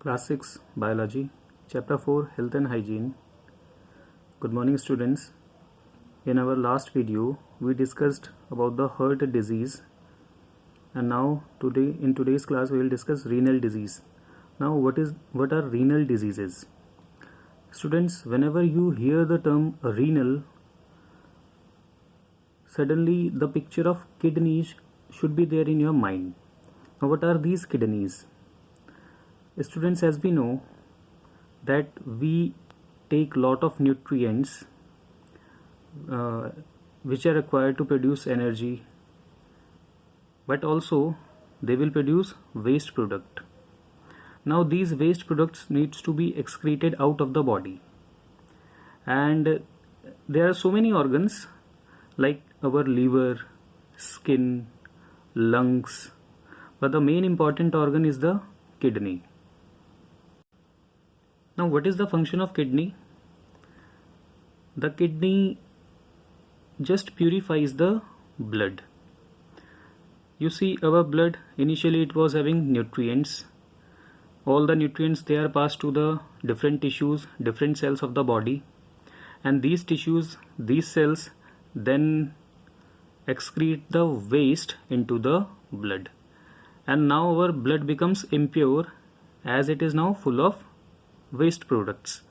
Class 6 Biology, Chapter 4 Health and Hygiene. Good morning students. In our last video we discussed about the heart disease, and now in today's class we will discuss renal disease. Now what are renal diseases? Students, whenever you hear the term renal, suddenly the picture of kidneys should be there in your mind. Now what are these kidneys? Students, as we know that we take lot of nutrients which are required to produce energy, but also they will produce waste product. Now these waste products needs to be excreted out of the body, and there are so many organs like our liver, skin, lungs, but the main important organ is the kidney. Now what is the function of kidney? The kidney just purifies the blood. You see, our blood initially it was having nutrients. All the nutrients, they are passed to the different tissues, different cells of the body, and these tissues, these cells then excrete the waste into the blood, and now our blood becomes impure as it is now full of waste products.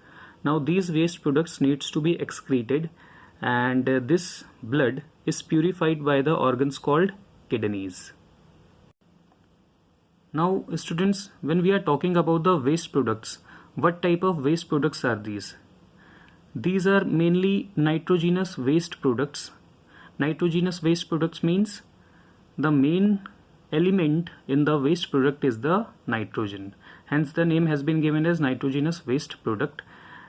Now these waste products needs to be excreted, and this blood is purified by the organs called kidneys. Now students, when we are talking about the waste products, what type of waste products are these? These are mainly nitrogenous waste products. Nitrogenous waste products means the main element in the waste product is the nitrogen. Hence the name has been given as nitrogenous waste product.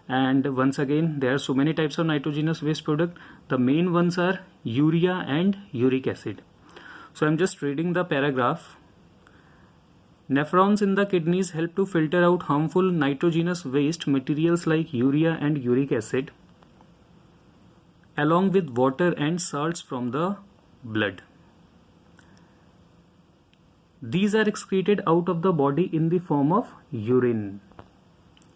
And once again, there are so many types of nitrogenous waste product. The main ones are urea and uric acid. So I am just reading the paragraph. Nephrons in the kidneys help to filter out harmful nitrogenous waste materials like urea and uric acid, along with water and salts from the blood. These are excreted out of the body in the form of urine.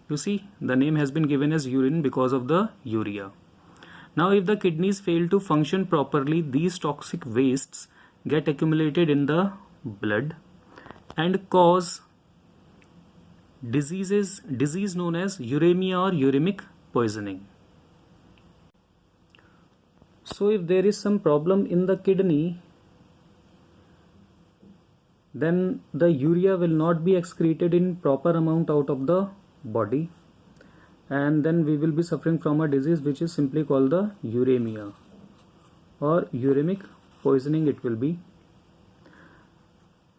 You see, the name has been given as urine because of the urea. Now if the kidneys fail to function properly, these toxic wastes get accumulated in the blood and cause disease known as uremia or uremic poisoning. So if there is some problem in the kidney, then the urea will not be excreted in proper amount out of the body, and then we will be suffering from a disease which is simply called the uremia or uremic poisoning it will be.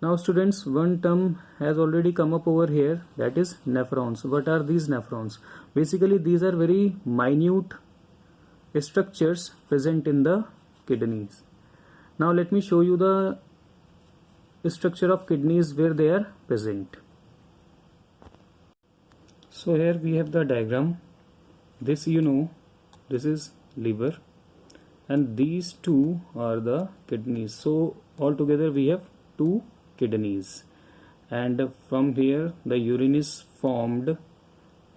Now students, one term has already come up over here, that is nephrons. What are these nephrons? Basically these are very minute structures present in the kidneys. Now let me show you the structure of kidneys where they are present. So here we have the diagram. This this is liver, and these two are the kidneys. So altogether we have two kidneys, and from here the urine is formed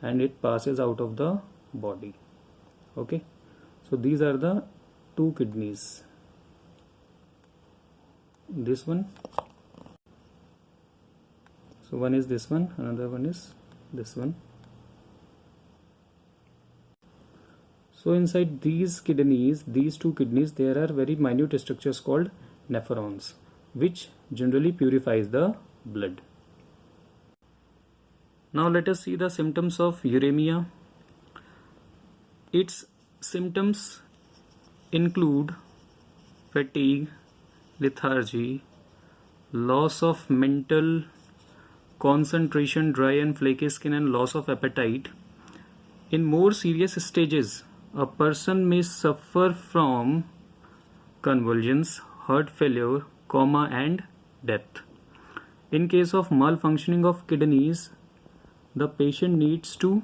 and it passes out of the body. Okay, so these are the two kidneys. This one. So one is this one, another one is this one. So inside these kidneys, these two kidneys, there are very minute structures called nephrons, which generally purifies the blood. Now let us see the symptoms of uremia. Its symptoms include fatigue, lethargy, loss of mental concentration, dry and flaky skin, and loss of appetite. In more serious stages, a person may suffer from convulsions, heart failure, coma, and death. In case of malfunctioning of kidneys, the patient needs to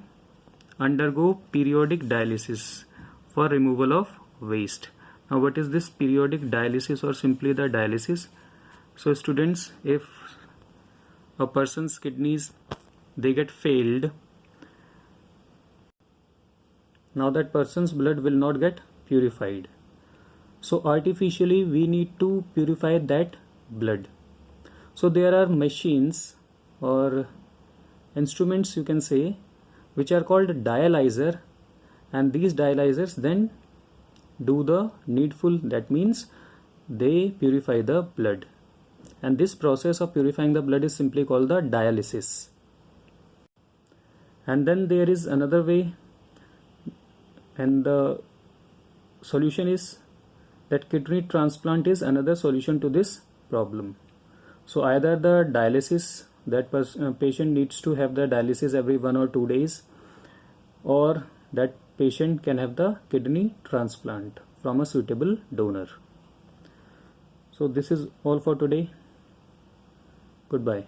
undergo periodic dialysis for removal of waste. Now what is this periodic dialysis, or simply the dialysis? So students, if a person's kidneys they get failed, now that person's blood will not get purified. So artificially we need to purify that blood. So there are machines or instruments, you can say, which are called dialyzer, and these dialyzers then do the needful, that means they purify the blood, and this process of purifying the blood is simply called the dialysis. And then there is another way, and the solution is that kidney transplant is another solution to this problem. So either the dialysis, that patient needs to have the dialysis every 1 or 2 days, or that patient can have the kidney transplant from a suitable donor. So this is all for today. Goodbye.